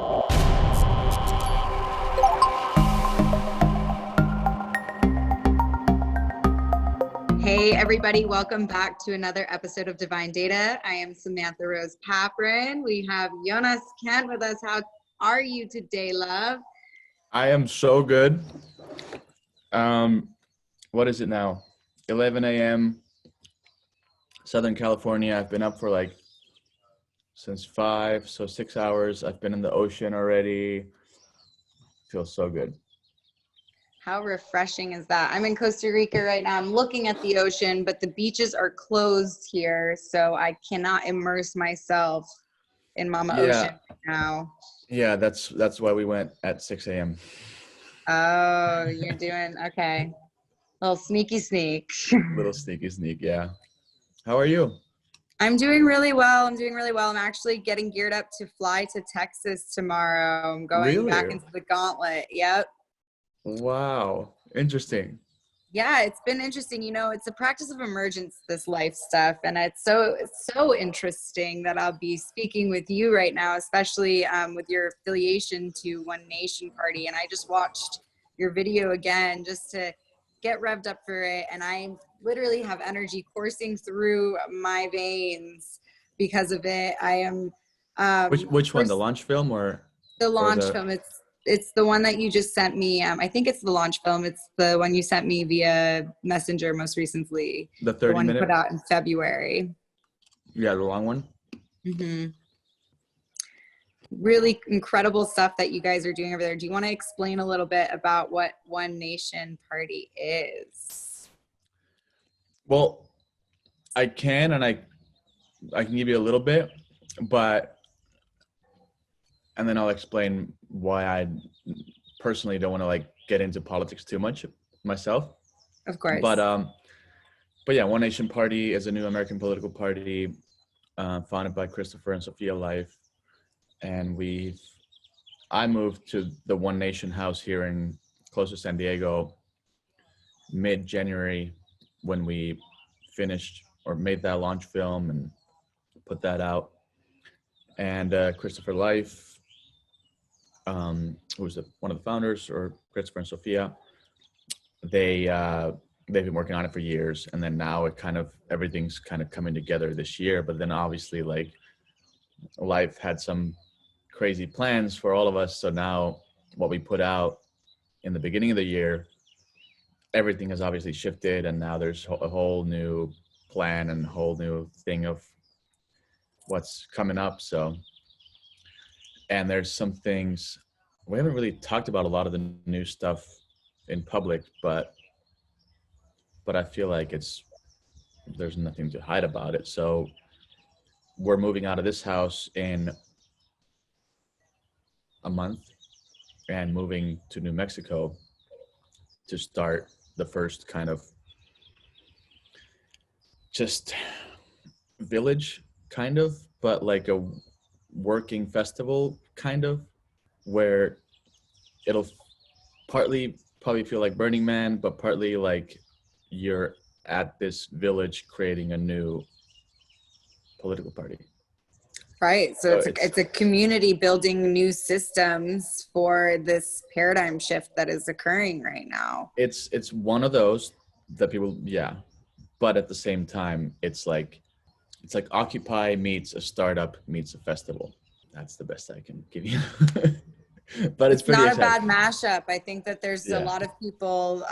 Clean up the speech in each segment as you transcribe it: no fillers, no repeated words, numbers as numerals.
Hey everybody, welcome back to another episode of Divine Data. I am Samantha Rose Paprin. We have Joonas Kent with us. How are you today, love? I am so good. What is it now? 11 a.m. Southern California. I've been up for since 5, so 6 hours. I've been in the ocean already. Feels so good. How refreshing is that? I'm in Costa Rica right now. I'm looking at the ocean, but the beaches are closed here, so I cannot immerse myself in Mama Ocean right now. Yeah, that's why we went at 6 a.m. Oh, you're doing okay. Little sneaky sneak. Little sneaky sneak, yeah. How are you? I'm doing really well. I'm actually getting geared up to fly to Texas tomorrow. I'm going back into the gauntlet. Yep. Wow. Interesting. Yeah, it's been interesting. You know, it's a practice of emergence, this life stuff. And it's so interesting that I'll be speaking with you right now, especially with your affiliation to OneNation Party. And I just watched your video again just to get revved up for it. And I literally have energy coursing through my veins because of it. I am Which one, the launch film or the launch film? It's the one that you just sent me. I think it's the launch film. It's the one you sent me via Messenger most recently. The 30 the one minute? You put out in February. Yeah, the long one. Mm-hmm. Really incredible stuff that you guys are doing over there. Do you want to explain a little bit about what OneNation Party is? Well, I can, and I can give you a little bit, and then I'll explain why I personally don't want to get into politics too much myself. Of course. But yeah, OneNation Party is a new American political party founded by Christopher and Sophia Life. And I moved to the OneNation house here close to San Diego mid-January when we finished or made that launch film and put that out. And Christopher Life, who was one of the founders, or Christopher and Sophia, they've been working on it for years, and then now everything's kind of coming together this year. But then obviously life had some crazy plans for all of us, so now what we put out in the beginning of the year, everything has obviously shifted, and now there's a whole new plan and a whole new thing of what's coming up. And there's some things we haven't really talked about, a lot of the new stuff in public, but I feel like there's nothing to hide about it. So we're moving out of this house in a month and moving to New Mexico to start the first kind of just village but like a working festival where it'll partly probably feel like Burning Man, but partly like you're at this village creating a new political party. Right. So it's a community building new systems for this paradigm shift that is occurring right now. It's one of those that people, but at the same time, it's like Occupy meets a startup meets a festival. That's the best I can give you. But it's pretty not exciting. A bad mashup. I think that there's a lot of people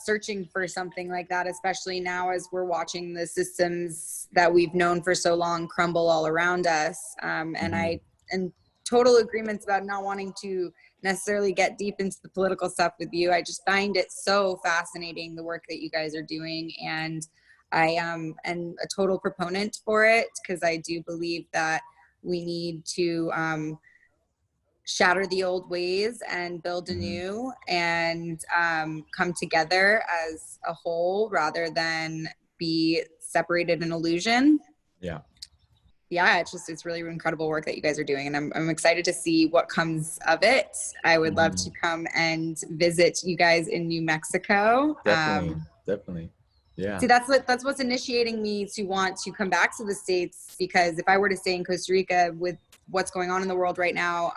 searching for something like that, especially now as we're watching the systems that we've known for so long crumble all around us. And I in total agreements about not wanting to necessarily get deep into the political stuff with you. I just find it so fascinating, the work that you guys are doing. And I am a total proponent for it, because I do believe that we need to shatter the old ways and build anew and come together as a whole rather than be separated in illusion. It's really incredible work that you guys are doing, and I'm excited to see what comes of it. I would love to come and visit you guys in New Mexico. Definitely. Yeah. See, that's what's initiating me to want to come back to the States, because if I were to stay in Costa Rica with what's going on in the world right now,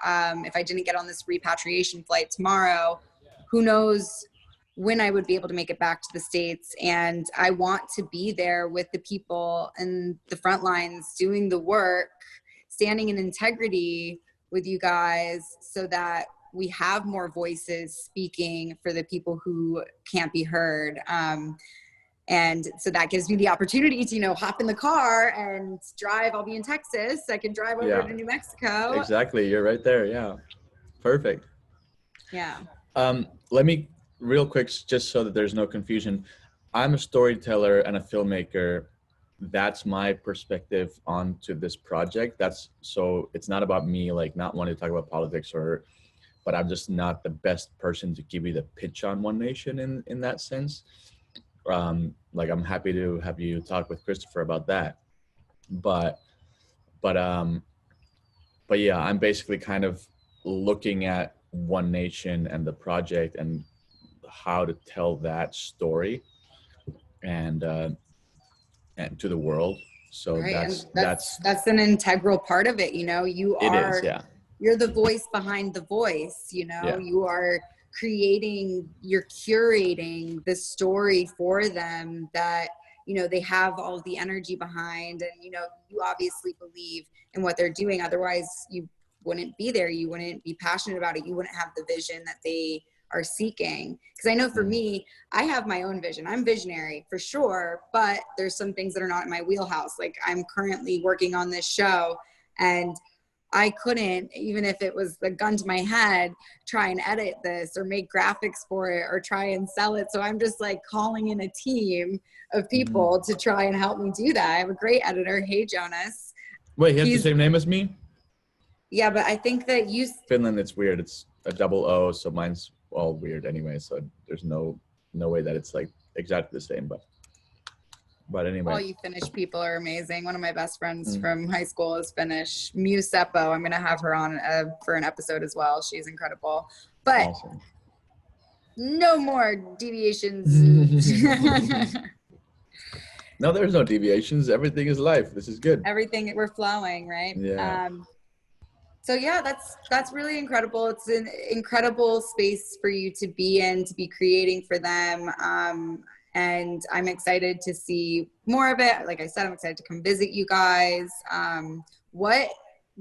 if I didn't get on this repatriation flight tomorrow, who knows when I would be able to make it back to the States. And I want to be there with the people in the front lines doing the work, standing in integrity with you guys, so that we have more voices speaking for the people who can't be heard. And so that gives me the opportunity to, you know, hop in the car and drive. I'll be in Texas. I can drive over to New Mexico. Exactly. You're right there. Yeah. Perfect. Yeah. Let me real quick, just so that there's no confusion. I'm a storyteller and a filmmaker. That's my perspective onto this project. So it's not about me, like, not wanting to talk about politics, but I'm just not the best person to give you the pitch on OneNation in that sense. Like, I'm happy to have you talk with Christopher about that. But yeah, I'm basically kind of looking at OneNation and the project and how to tell that story and to the world. So right. that's an integral part of it. You know, you're the voice behind the voice, you know, you are you're curating the story for them that, you know, they have all the energy behind, and, you know, you obviously believe in what they're doing. Otherwise you wouldn't be there. You wouldn't be passionate about it. You wouldn't have the vision that they are seeking. Because I know for me, I have my own vision. I'm visionary for sure, but there's some things that are not in my wheelhouse. Like, I'm currently working on this show, and I couldn't, even if it was the gun to my head, try and edit this or make graphics for it or try and sell it. So I'm just like calling in a team of people to try and help me do that. I have a great editor. Hey, Joonas. Wait, he has the same name as me? Yeah, but I think that Finland, it's weird. It's a double O, so mine's all weird anyway. So there's no way that it's like exactly the same, but anyway. All you Finnish people are amazing. One of my best friends from high school is Finnish. Mew Seppo. I'm going to have her on for an episode as well. She's incredible. But awesome. No more deviations. No, there's no deviations. Everything is life. This is good. Everything, we're flowing, right? Yeah. So yeah, that's really incredible. It's an incredible space for you to be in, to be creating for them. And I'm excited to see more of it. Like I said, I'm excited to come visit you guys. What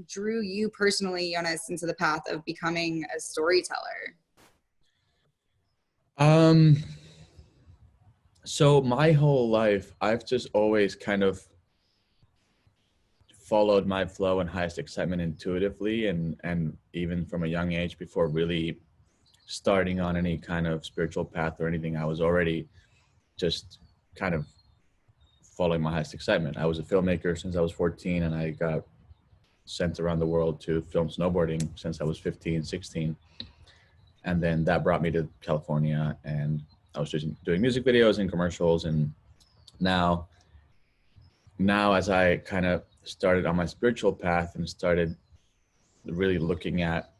drew you personally, Joonas, into the path of becoming a storyteller? So my whole life, I've just always kind of followed my flow and highest excitement intuitively, and even from a young age, before really starting on any kind of spiritual path or anything, I was already just kind of following my highest excitement. I was a filmmaker since I was 14, and I got sent around the world to film snowboarding since I was 15, 16. And then that brought me to California, and I was just doing music videos and commercials. And now as I kind of started on my spiritual path and started really looking at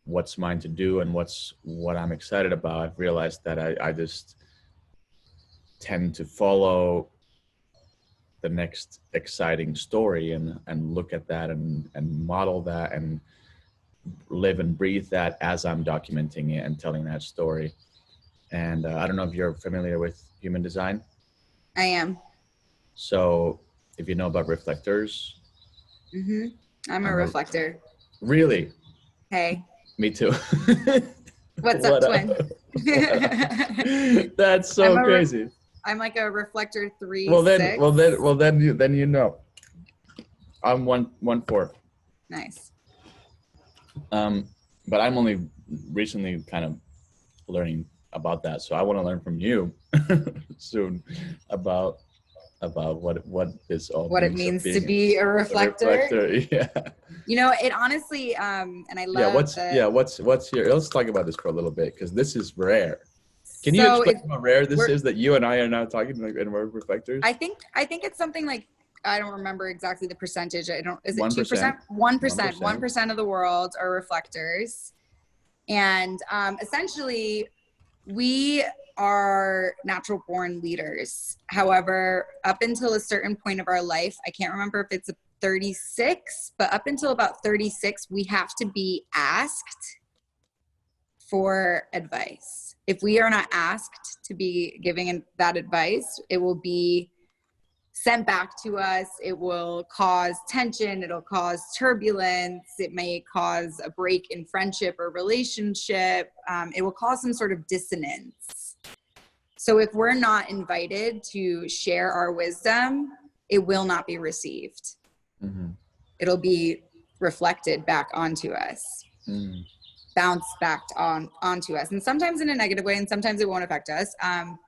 what's mine to do and what I'm excited about, I've realized that I just tend to follow the next exciting story and look at that and model that and live and breathe that as I'm documenting it and telling that story. And I don't know if you're familiar with human design. I am. So if you know about reflectors. I'm a reflector. Really? Hey. Me too. What's up, twin? That's so crazy. I'm like a reflector 3. Well then you know. I'm 1/4. Nice. But I'm only recently kind of learning about that, so I want to learn from you soon about what this all what it means to be a reflector. Yeah. You know, it honestly, and I love. What's your? Let's talk about this for a little bit, because this is rare. Can you explain how rare this is that you and I are now talking like, and we're reflectors? I think it's something like, I don't remember exactly the percentage. Is it 2%? 1% of the world are reflectors. And essentially We are natural born leaders. However, up until a certain point of our life, I can't remember if it's 36, but up until about 36, we have to be asked for advice. If we are not asked to be giving that advice, it will be sent back to us. It will cause tension. It'll cause turbulence. It may cause a break in friendship or relationship. It will cause some sort of dissonance. So if we're not invited to share our wisdom, it will not be received. Mm-hmm. It'll be reflected back onto us. Mm. Bounced back onto us, and sometimes in a negative way, and sometimes it won't affect us.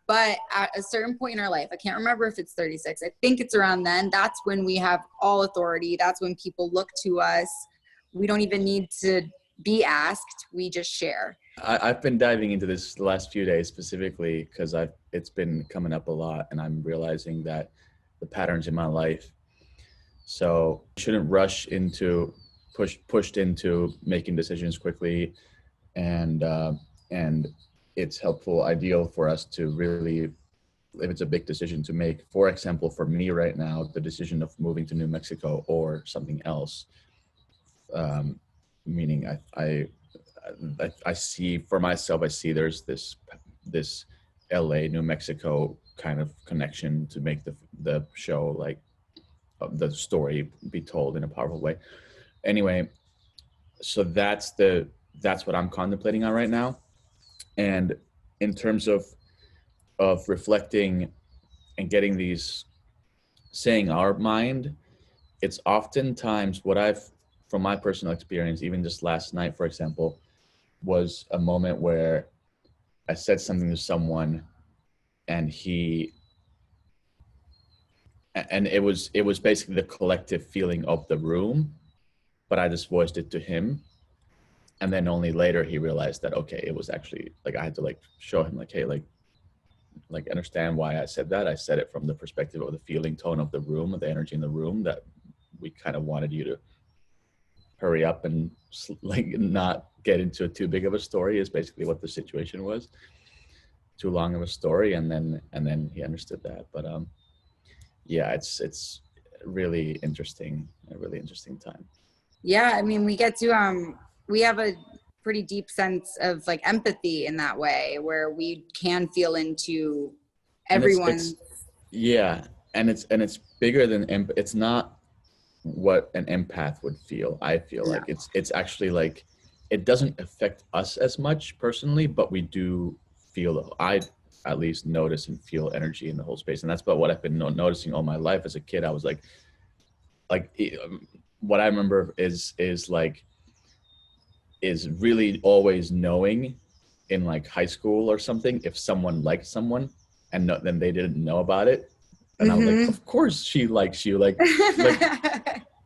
But at a certain point in our life, I can't remember if it's 36, I think it's around then, that's when we have all authority. That's when people look to us. We don't even need to be asked. We just share. I've been diving into this the last few days specifically because it's been coming up a lot, and I'm realizing that the patterns in my life. So you shouldn't rush into pushed into making decisions quickly, and it's ideal for us to really, if it's a big decision to make, for example, for me right now, the decision of moving to New Mexico or something else, meaning I see for myself, I see there's this LA, New Mexico kind of connection to make the show, like the story be told in a powerful way. Anyway, so that's what I'm contemplating on right now. And in terms of reflecting and getting these, saying our mind, it's oftentimes from my personal experience, even just last night, for example, was a moment where I said something to someone and it was basically the collective feeling of the room, but I just voiced it to him. And then only later he realized that, okay, it was actually like, I had to like show him like, hey, like understand why I said that. I said it from the perspective of the feeling tone of the room, of the energy in the room, that we kind of wanted you to hurry up and like not get into too big of a story is basically what the situation was. Too long of a story. And then he understood that. But yeah, it's really interesting, a really interesting time. Yeah, I mean, we get to we have a pretty deep sense of like empathy in that way, where we can feel into everyone's. Yeah, and it's bigger than it's not what an empath would feel. I feel like it's actually like, it doesn't affect us as much personally, but we do feel, I at least notice and feel energy in the whole space. And that's about what I've been noticing all my life. As a kid, I was like what I remember is really always knowing in like high school or something, if someone liked someone and then they didn't know about it. And I was like, of course she likes you. Like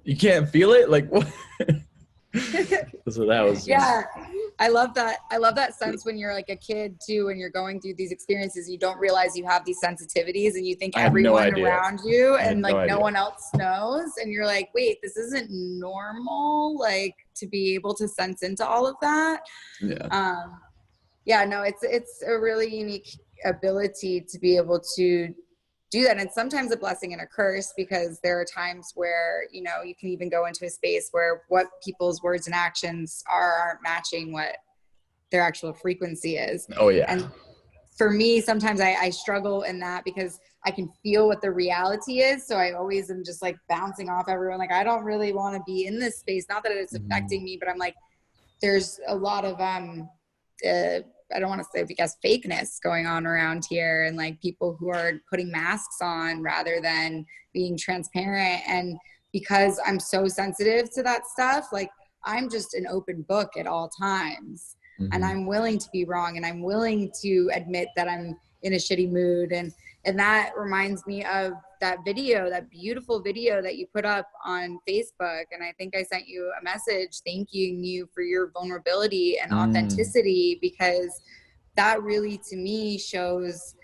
you can't feel it. Like what? So that was, yeah. I love that. I love that sense when you're like a kid too, and you're going through these experiences, you don't realize you have these sensitivities, and you think everyone around you and like no one else knows. And you're like, wait, this isn't normal. Like to be able to sense into all of that. Yeah. Yeah, no, it's a really unique ability to be able to do that. And sometimes a blessing and a curse, because there are times where, you know, you can even go into a space where what people's words and actions aren't matching what their actual frequency is. Oh yeah. And for me, sometimes I struggle in that because I can feel what the reality is. So I always am just like bouncing off everyone. Like, I don't really want to be in this space. Not that it's affecting me, but I'm like, there's a lot of, I don't want to say, because fakeness going on around here, and like people who are putting masks on rather than being transparent. And because I'm so sensitive to that stuff, like I'm just an open book at all times. And I'm willing to be wrong, and I'm willing to admit that I'm in a shitty mood. And that reminds me of that video, that beautiful video that you put up on Facebook. And I think I sent you a message thanking you for your vulnerability and authenticity, because that really, to me, shows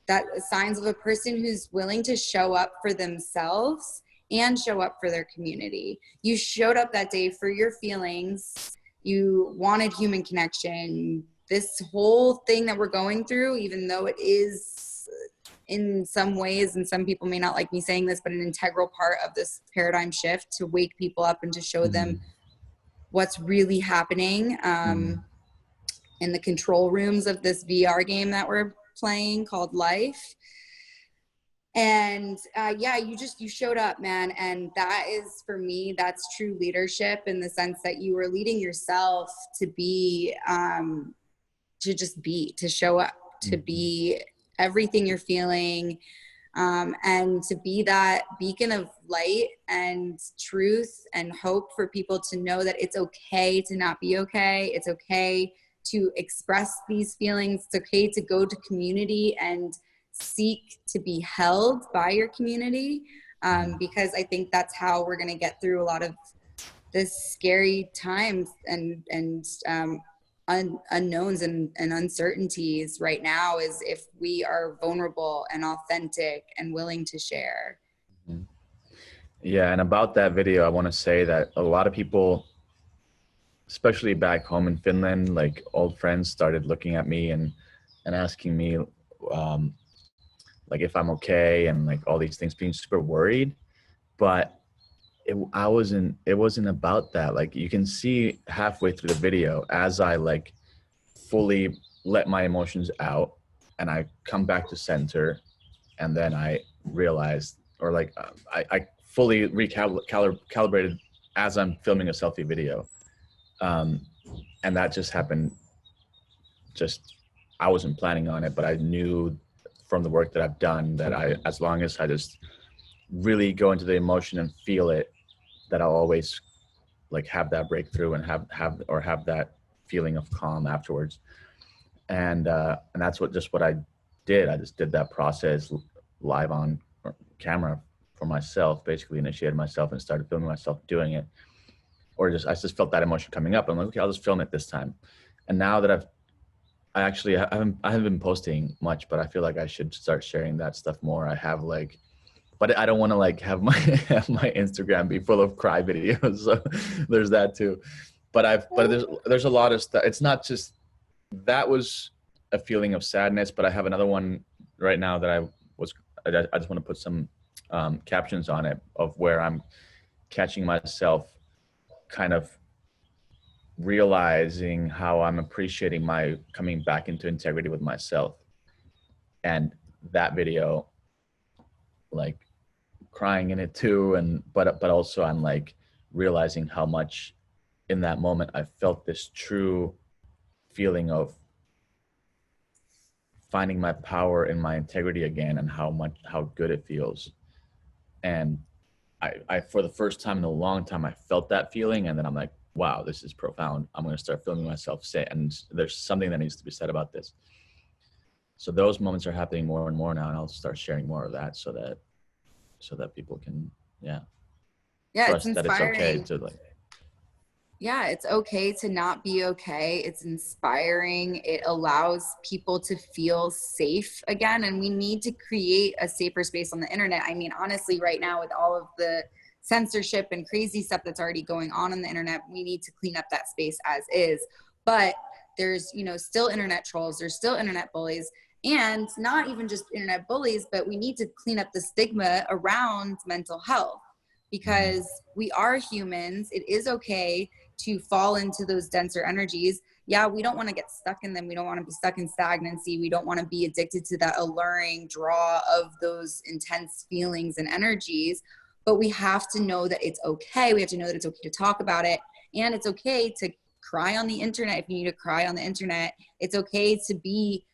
that signs of a person who's willing to show up for themselves and show up for their community. You showed up that day for your feelings. You wanted human connection. this whole thing that we're going through, even though it is in some ways, and some people may not like me saying this, but an integral part of this paradigm shift to wake people up and to show them what's really happening in the control rooms of this VR game that we're playing called life. And yeah, you showed up, man. And that is, for me, that's true leadership, in the sense that you were leading yourself to be, to just be, to show up, to be everything you're feeling, and to be that beacon of light and truth and hope for people to know that it's okay to not be okay. It's okay to express these feelings. It's okay to go to community and seek to be held by your community, because I think that's how we're going to get through a lot of this scary times and unknowns and uncertainties right now, is if we are vulnerable and authentic and willing to share. Yeah, and about that video, I want to say that a lot of people, especially back home in Finland, like old friends, started looking at me and asking me like if I'm okay, and like all these things, being super worried. But it wasn't about that. Like, you can see halfway through the video, as I like fully let my emotions out and I come back to center, and then I realized, or like I fully recalibrated as I'm filming a selfie video. And that just happened. I wasn't planning on it, but I knew from the work that I've done that as long as I just really go into the emotion and feel it, that I'll always like have that breakthrough and have that feeling of calm afterwards. And that's what I did. I just did that process live on camera for myself, basically initiated myself and started filming myself doing it. Or I just felt that emotion coming up. I'm like, okay, I'll just film it this time. And now that I haven't been posting much, but I feel like I should start sharing that stuff more. I have like, but I don't want to like have my Instagram be full of cry videos. So there's that too. But there's a lot of stuff. It's not just, that was a feeling of sadness, but I have another one right now that I just want to put some captions on it, of where I'm catching myself kind of realizing how I'm appreciating my coming back into integrity with myself. And that video, like crying in it too, but also I'm like realizing how much in that moment I felt this true feeling of finding my power in my integrity again, and how good it feels. And I for the first time in a long time, I felt that feeling, and then I'm like, wow, this is profound. I'm going to start filming myself say, and there's something that needs to be said about this. So those moments are happening more and more now, and I'll start sharing more of that so that people can, it's trust that it's okay to like. Yeah, it's okay to not be okay. It's inspiring. It allows people to feel safe again. And we need to create a safer space on the internet. I mean, honestly, right now, with all of the censorship and crazy stuff that's already going on the internet, we need to clean up that space as is. But there's, still internet trolls, there's still internet bullies, and not even just internet bullies, but we need to clean up the stigma around mental health, because we are humans. It is okay to fall into those denser energies. Yeah, we don't want to get stuck in them. We don't want to be stuck in stagnancy. We don't want to be addicted to that alluring draw of those intense feelings and energies. But we have to know that it's okay. We have to know that it's okay to talk about it. And it's okay to cry on the internet if you need to cry on the internet. It's okay to be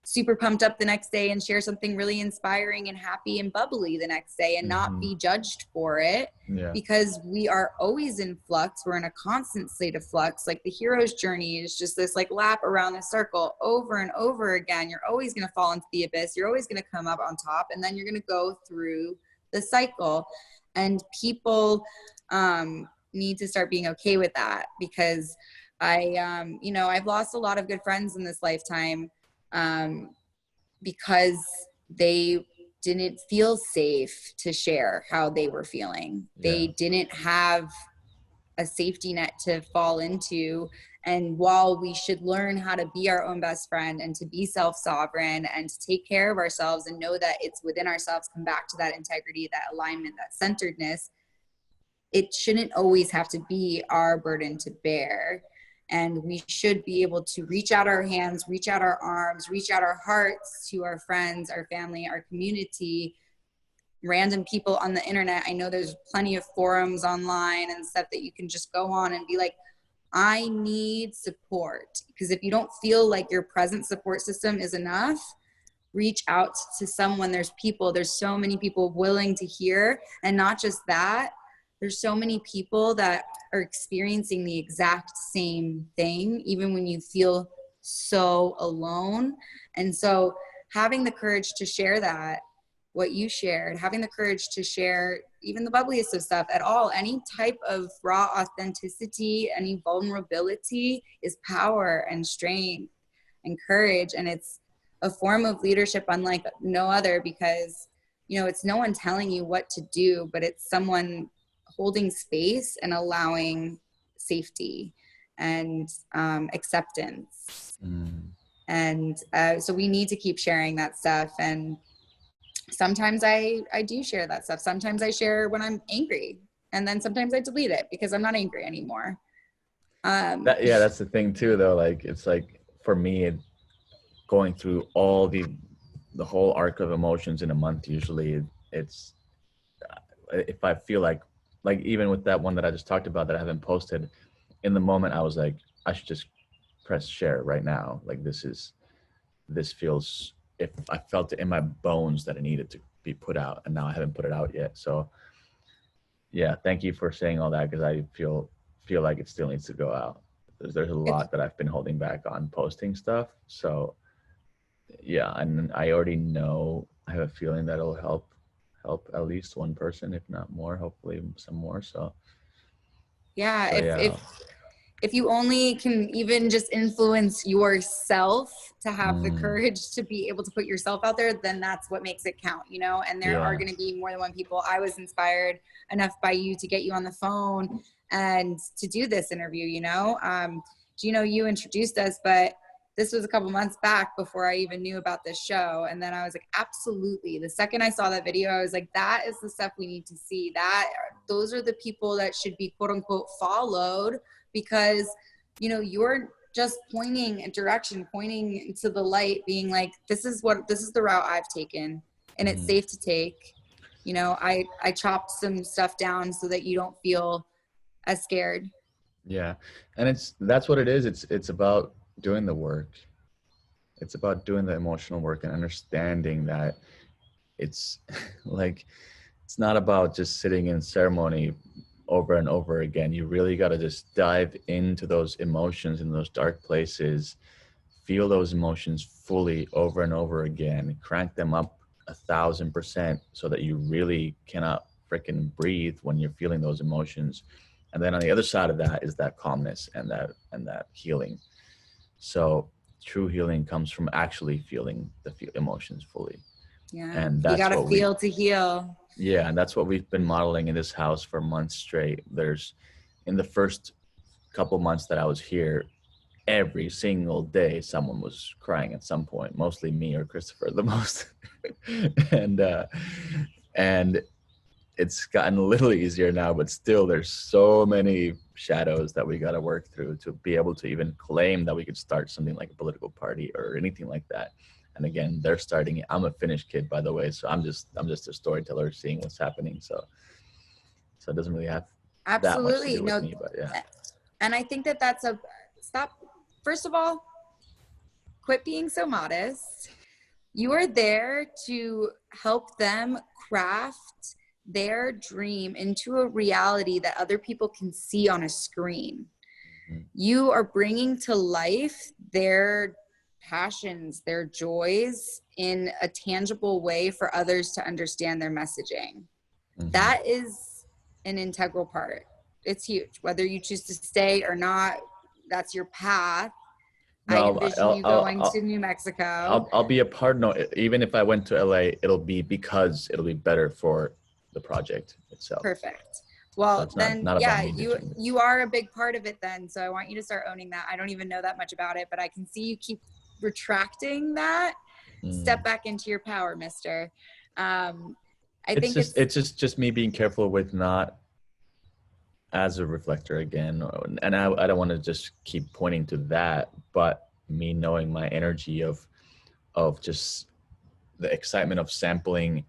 super pumped up the next day and share something really inspiring and happy and bubbly the next day, and not be judged for it. Because we are always in flux. We're in a constant state of flux. Like the hero's journey is just this like lap around the circle over and over again. You're always going to fall into the abyss. You're always going to come up on top, and then you're going to go through the cycle. And people need to start being okay with that, because I've lost a lot of good friends in this lifetime because they didn't feel safe to share how they were feeling. They didn't have a safety net to fall into, And while we should learn how to be our own best friend and to be self-sovereign and to take care of ourselves and know that it's within ourselves, come back to that integrity, that alignment, that centeredness, it shouldn't always have to be our burden to bear. And we should be able to reach out our hands, reach out our arms, reach out our hearts to our friends, our family, our community, random people on the internet. I know there's plenty of forums online and stuff that you can just go on and be like, I need support. Because if you don't feel like your present support system is enough, reach out to someone. There's so many people willing to hear. And not just that, there's so many people that are experiencing the exact same thing, even when you feel so alone. And so having the courage to share that, what you shared, having the courage to share even the bubbliest of stuff at all, any type of raw authenticity, any vulnerability is power and strength and courage. And it's a form of leadership unlike no other, because, you know, it's no one telling you what to do, but it's someone holding space and allowing safety and acceptance. And so we need to keep sharing that stuff. And sometimes I do share that stuff. Sometimes I share when I'm angry, and then sometimes I delete it because I'm not angry anymore. That's the thing too, though. Like, it's like, for me, going through all the whole arc of emotions in a month, usually it's, if I feel like even with that one that I just talked about that I haven't posted, in the moment I was like, I should just press share right now. Like, this feels, if I felt it in my bones that it needed to be put out, and now I haven't put it out yet. So yeah, thank you for saying all that, because I feel like it still needs to go out. There's a lot that I've been holding back on posting stuff. So yeah, and I already know, I have a feeling that it'll help at least one person, if not more, hopefully some more. So yeah, if you only can even just influence yourself to have the courage to be able to put yourself out there, then that's what makes it count, you know? And there are going to be more than one people. I was inspired enough by you to get you on the phone and to do this interview, you know? You introduced us, but this was a couple months back before I even knew about this show. And then I was like, absolutely. The second I saw that video, I was like, that is the stuff we need to see. Those are the people that should be quote unquote followed, because, you know, you're just pointing a direction, pointing to the light, being like, this is the route I've taken, and it's safe to take. You know, I chopped some stuff down so that you don't feel as scared. Yeah. And that's what it is. It's about doing the work. It's about doing the emotional work and understanding that it's like, it's not about just sitting in ceremony over and over again. You really got to just dive into those emotions in those dark places, feel those emotions fully over and over again, crank them up 1,000% so that you really cannot freaking breathe when you're feeling those emotions. And then on the other side of that is that calmness and that healing. So true healing comes from actually feeling the emotions fully. Yeah. And that's, you gotta feel to heal. Yeah. And that's what we've been modeling in this house for months straight. In the first couple months that I was here, every single day someone was crying at some point, mostly me or Christopher the most. and it's gotten a little easier now, but still there's so many shadows that we got to work through to be able to even claim that we could start something like a political party or anything like that. And again, they're starting it. I'm a Finnish kid, by the way, so I'm just a storyteller seeing what's happening. So it doesn't really have that much to do with me, but yeah. And I think that's stop. First of all, quit being so modest. You are there to help them craft their dream into a reality that other people can see on a screen. You are bringing to life their passions, their joys in a tangible way for others to understand their messaging. That is an integral part. It's huge. Whether you choose to stay or not, that's your path. I envision you going to New Mexico. I'll be a part. No, even if I went to LA, it'll be because it'll be better for the project itself. Perfect. So Well, it's then, not about yeah, me ditching it. you are a big part of it then. So I want you to start owning that. I don't even know that much about it, but I can see you keep retracting that. Step back into your power, mister. I think It's just me being careful with not as a reflector again, and I don't want to just keep pointing to that, but me knowing my energy of just the excitement of sampling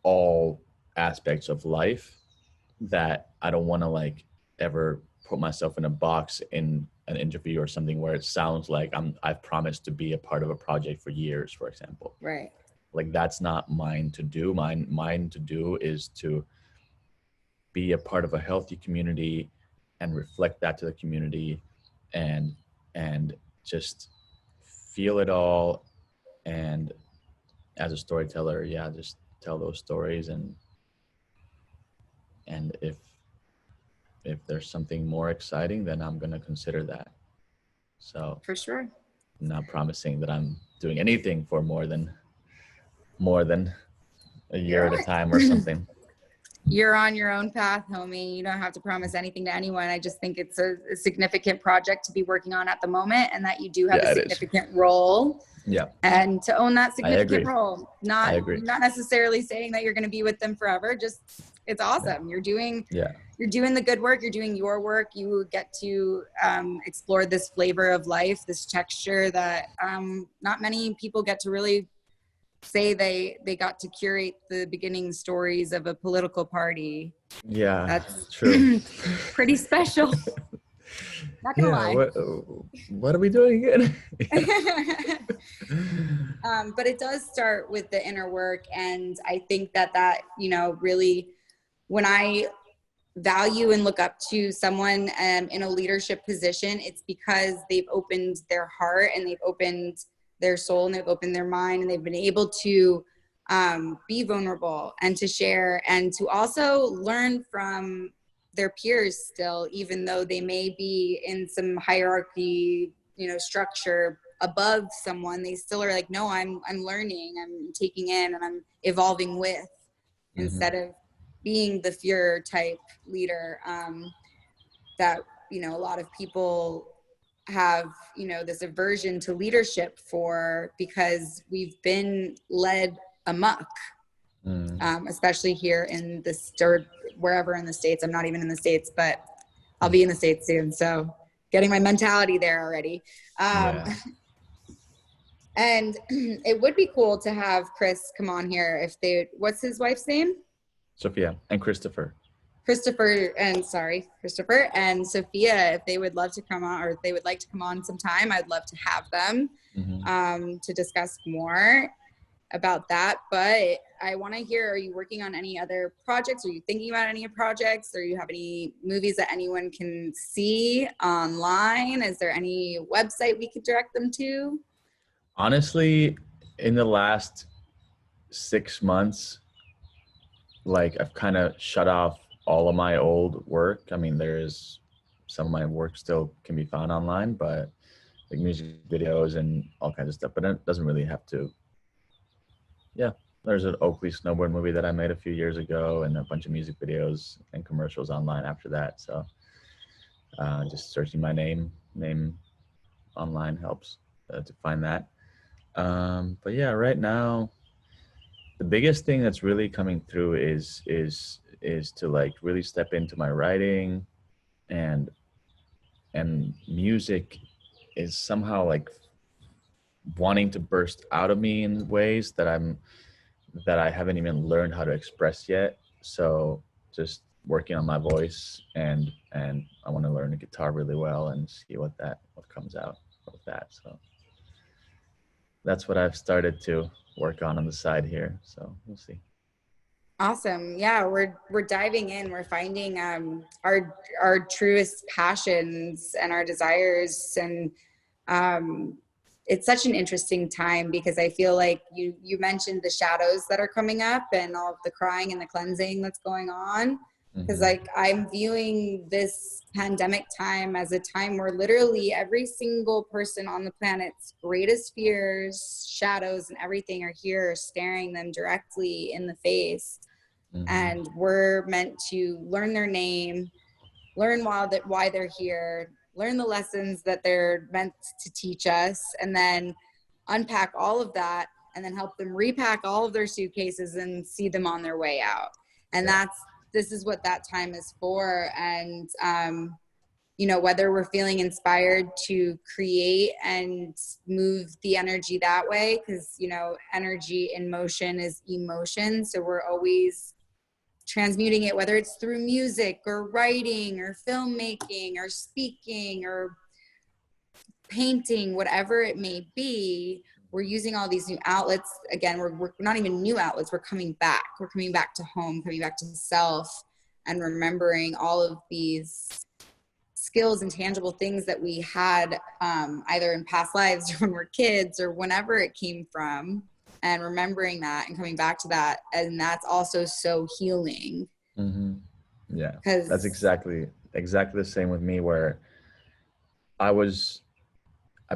all aspects of life, that I don't want to like ever put myself in a box in an interview or something where it sounds like I've promised to be a part of a project for years, for example. right. Like that's not mine to do. Mine to do is to be a part of a healthy community and reflect that to the community, and just feel it all. And as a storyteller, yeah, just tell those stories, and if there's something more exciting, then I'm going to consider that. So For sure. I'm not promising that I'm doing anything for more than a year at a time or something. You're on your own path, homie. You don't have to promise anything to anyone. I just think it's a significant project to be working on at the moment, and that you do have a significant role. Yeah. And to own that significant agree. role, I agree. not necessarily saying that you're going to be with them forever. Just, it's awesome. You're doing the good work. You're doing your work. You get to explore this flavor of life, this texture that not many people get to really say they got to curate the beginning stories of a political party. Yeah, that's true. pretty special. Not gonna lie. What are we doing again? But it does start with the inner work, and I think that really, when I value and look up to someone in a leadership position, it's because they've opened their heart and they've opened their soul and they've opened their mind, and they've been able to be vulnerable and to share and to also learn from their peers still, even though they may be in some hierarchy, structure above someone. They still are like, no, I'm learning, I'm taking in, and I'm evolving with, instead of being the Führer type leader that, a lot of people have, this aversion to leadership for, because we've been led amok, especially here in this, or wherever in the States. I'm not even in the States, but I'll be in the States soon. So getting my mentality there already. And it would be cool to have Chris come on here what's his wife's name? Sophia and Christopher and Sophia, if they would love to come on, or if they would like to come on sometime, I'd love to have them to discuss more about that. But I want to hear, are you working on any other projects? Are you thinking about any projects? Or you have any movies that anyone can see online? Is there any website we could direct them to? Honestly, in the last 6 months, like I've kind of shut off all of my old work. I mean, there is some of my work still can be found online, but like music videos and all kinds of stuff, but it doesn't really have to. Yeah, there's an Oakley snowboard movie that I made a few years ago, and a bunch of music videos and commercials online after that. So just searching my name online helps to find that. But yeah, right now, the biggest thing that's really coming through is to like really step into my writing, and music is somehow like wanting to burst out of me in ways that I haven't even learned how to express yet. So just working on my voice, and I want to learn the guitar really well and see what comes out with that. So that's what I've started to work on the side here. So we'll see. Awesome. Yeah, we're diving in. We're finding our truest passions and our desires, and it's such an interesting time, because I feel like you mentioned the shadows that are coming up and all of the crying and the cleansing that's going on. Because like I'm viewing this pandemic time as a time where literally every single person on the planet's greatest fears, shadows, and everything are here staring them directly in the face. and we're meant to learn their name, learn why they're here, learn the lessons that they're meant to teach us, and then unpack all of that, and then help them repack all of their suitcases and see them on their way out. And this is what that time is for. And you know, whether we're feeling inspired to create and move the energy that way, because, you know, energy in motion is emotion. So we're always transmuting it, whether it's through music or writing or filmmaking or speaking or painting, whatever it may be. We're using all these new outlets. Again, we're not even new outlets. We're coming back to home, coming back to self, and remembering all of these skills and tangible things that we had either in past lives or when we're kids or whenever it came from, and remembering that and coming back to that. And that's also so healing. Yeah, that's exactly the same with me, where I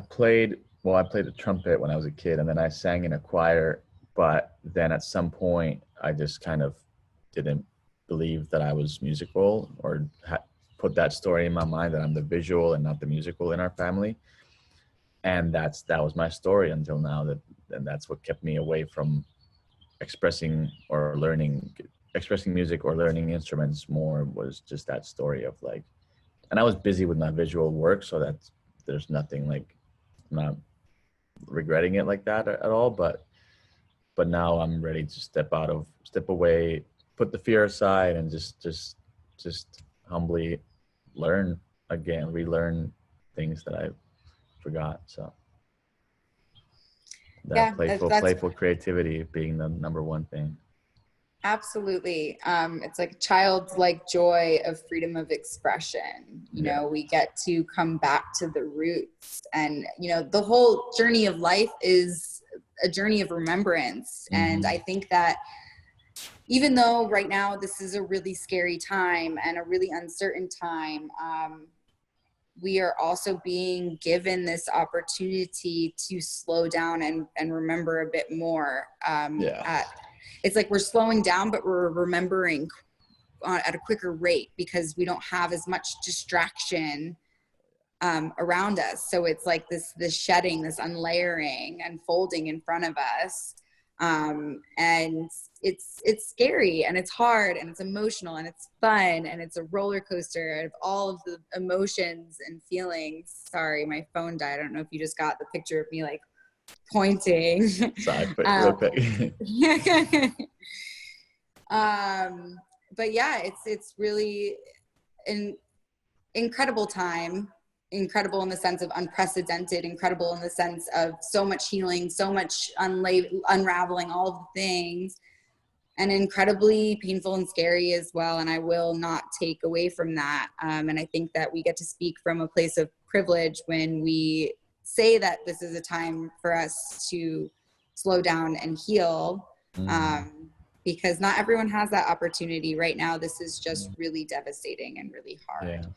played the trumpet when I was a kid, and then I sang in a choir, but then at some point I just kind of didn't believe that I was musical, or put that story in my mind that I'm the visual and not the musical in our family. And that was my story until now, and that's what kept me away from expressing music or learning instruments more, was just that story of like, and I was busy with my visual work, so that there's nothing like, I'm not regretting it like that at all, but now I'm ready to step away, put the fear aside, and just humbly relearn things that I forgot. So that playful creativity being the number one thing. Absolutely. It's like childlike joy of freedom of expression. You know, we get to come back to the roots, and, you know, the whole journey of life is a journey of remembrance. And I think that even though right now this is a really scary time and a really uncertain time, we are also being given this opportunity to slow down and remember a bit more. It's like we're slowing down, but we're remembering at a quicker rate because we don't have as much distraction around us. So it's like this shedding, this unlayering, unfolding in front of us. And it's scary, and it's hard, and it's emotional, and it's fun, and it's a roller coaster of all of the emotions and feelings. Sorry, my phone died. I don't know if you just got the picture of me like pointing. Sorry, but real quick. But yeah, it's really an incredible time. Incredible in the sense of unprecedented, incredible in the sense of so much healing, so much unraveling, all of the things, and incredibly painful and scary as well. And I will not take away from that. And I think that we get to speak from a place of privilege when we say that this is a time for us to slow down and heal, because not everyone has that opportunity right now. This is just really devastating and really hard.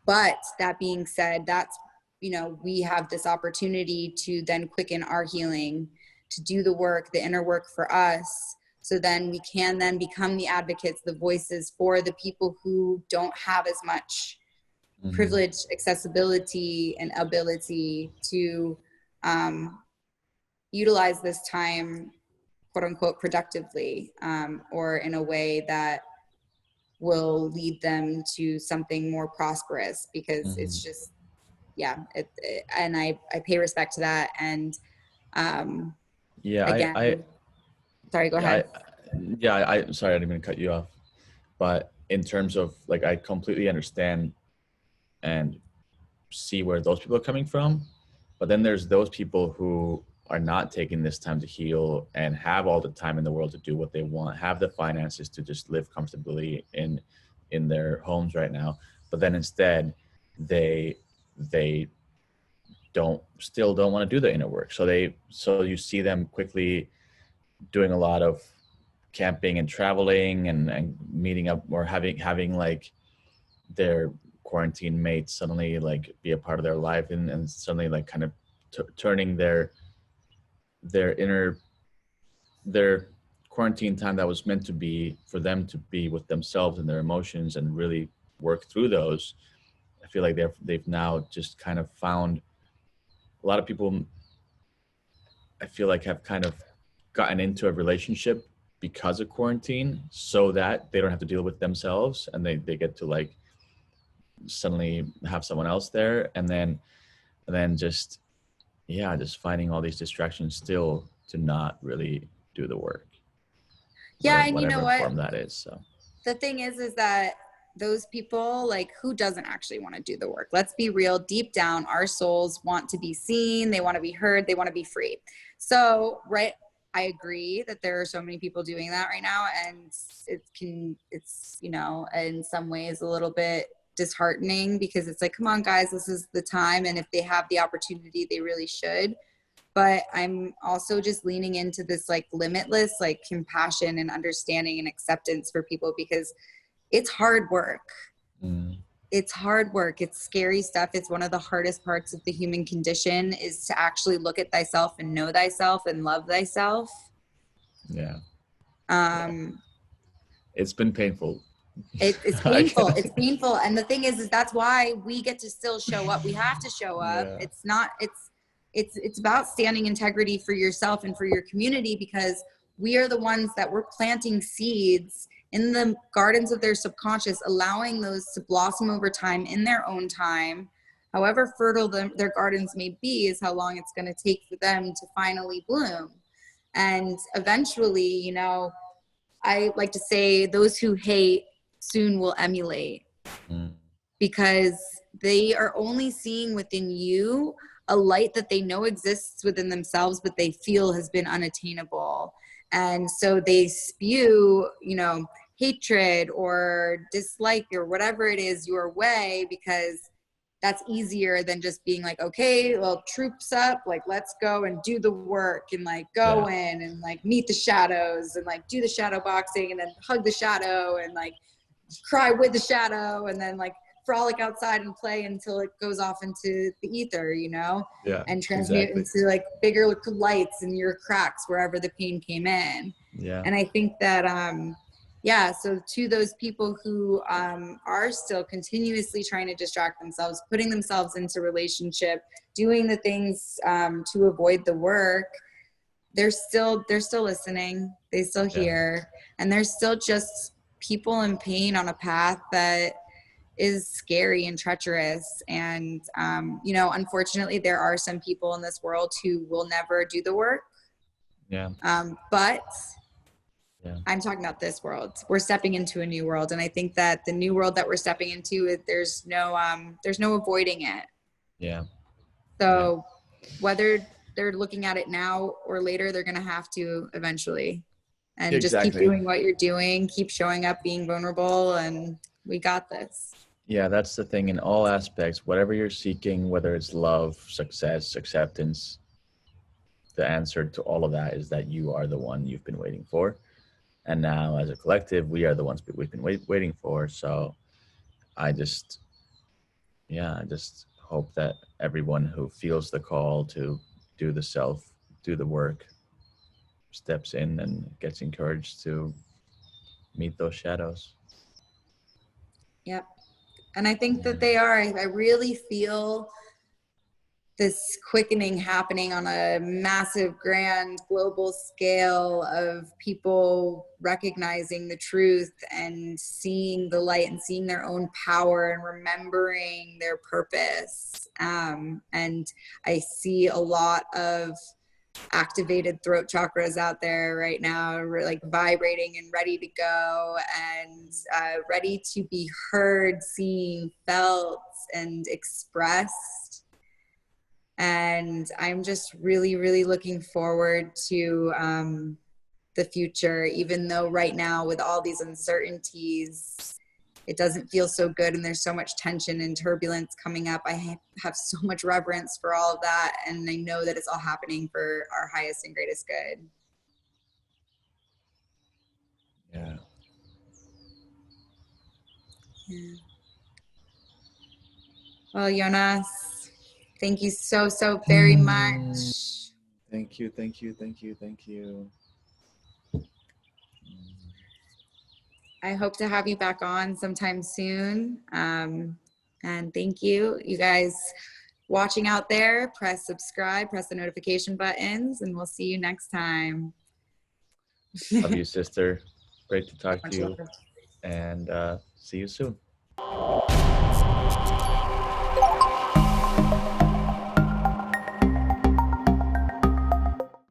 But that being said, that's, you know, we have this opportunity to then quicken our healing, to do the work, the inner work for us. So then we can then become the advocates, the voices for the people who don't have as much privilege, accessibility, and ability to utilize this time, quote unquote, productively, or in a way that will lead them to something more prosperous, because it's just, and I pay respect to that. And again, sorry, go ahead. I'm sorry, I didn't mean to cut you off, but in terms of like, I completely understand and see where those people are coming from, but then there's those people who are not taking this time to heal and have all the time in the world to do what they want, have the finances to just live comfortably in their homes right now, but then instead they still don't want to do the inner work. So you see them quickly doing a lot of camping and traveling and meeting up, or having like their quarantine mates suddenly like be a part of their life, and suddenly like kind of turning their quarantine time that was meant to be for them to be with themselves and their emotions and really work through those, I feel like they've now just kind of found, a lot of people I feel like have kind of gotten into a relationship because of quarantine so that they don't have to deal with themselves, and they get to like suddenly have someone else there, and then just finding all these distractions still to not really do the work. Yeah, and you know whatever what? form that is. So The thing is that those people, like, who doesn't actually want to do the work? Let's be real. Deep down, our souls want to be seen. They want to be heard. They want to be free. So, right, I agree that there are so many people doing that right now, and it's, you know, in some ways a little bit disheartening, because it's like, come on, guys, this is the time. And if they have the opportunity, they really should. But I'm also just leaning into this like limitless, like compassion and understanding and acceptance for people, because it's hard work. It's hard work. It's scary stuff. It's one of the hardest parts of the human condition, is to actually look at thyself and know thyself and love thyself. Yeah. Yeah. It's been painful. It's painful. It's painful. And the thing is that's why we get to still show up. We have to show up. Yeah. It's about standing integrity for yourself and for your community, because we are the ones that we're planting seeds in the gardens of their subconscious, allowing those to blossom over time in their own time. However fertile their gardens may be is how long it's going to take for them to finally bloom. And eventually, you know, I like to say those who hate soon will emulate, because they are only seeing within you a light that they know exists within themselves, but they feel has been unattainable. And so they spew, you know, hatred or dislike or whatever it is your way, because that's easier than just being like, okay, well, troops up, like, let's go and do the work and like go in and like meet the shadows and like do the shadow boxing and then hug the shadow and like cry with the shadow and then like frolic outside and play until it goes off into the ether, you know, and transmute into like bigger lights in your cracks wherever the pain came in. And I think that, so to those people who are still continuously trying to distract themselves, putting themselves into relationship, doing the things to avoid the work, they're still listening. They still hear, and they're still just people in pain on a path that is scary and treacherous. And, you know, unfortunately, there are some people in this world who will never do the work. But I'm talking about this world. We're stepping into a new world. And I think that the new world that we're stepping into, there's no avoiding it. So whether they're looking at it now or later, they're going to have to eventually. And just keep doing what you're doing, keep showing up, being vulnerable, and we got this. Yeah, that's the thing in all aspects. Whatever you're seeking, whether it's love, success, acceptance, the answer to all of that is that you are the one you've been waiting for. And now as a collective, we are the ones we've been waiting for. So I just hope that everyone who feels the call to do the work, steps in and gets encouraged to meet those shadows. Yep. And I think that they are. I really feel this quickening happening on a massive, grand, global scale of people recognizing the truth and seeing the light and seeing their own power and remembering their purpose. And I see a lot of activated throat chakras out there right now, like vibrating and ready to go and ready to be heard, seen, felt, and expressed. And I'm just really, really looking forward to the future, even though right now with all these uncertainties, it doesn't feel so good and there's so much tension and turbulence coming up. I have so much reverence for all of that, and I know that it's all happening for our highest and greatest good. Yeah. Well, Joonas, thank you so very much. Thank you. I hope to have you back on sometime soon. And thank you. You guys watching out there, press subscribe, press the notification buttons, and we'll see you next time. Love you, sister. Great to talk to Much you. love. And see you soon.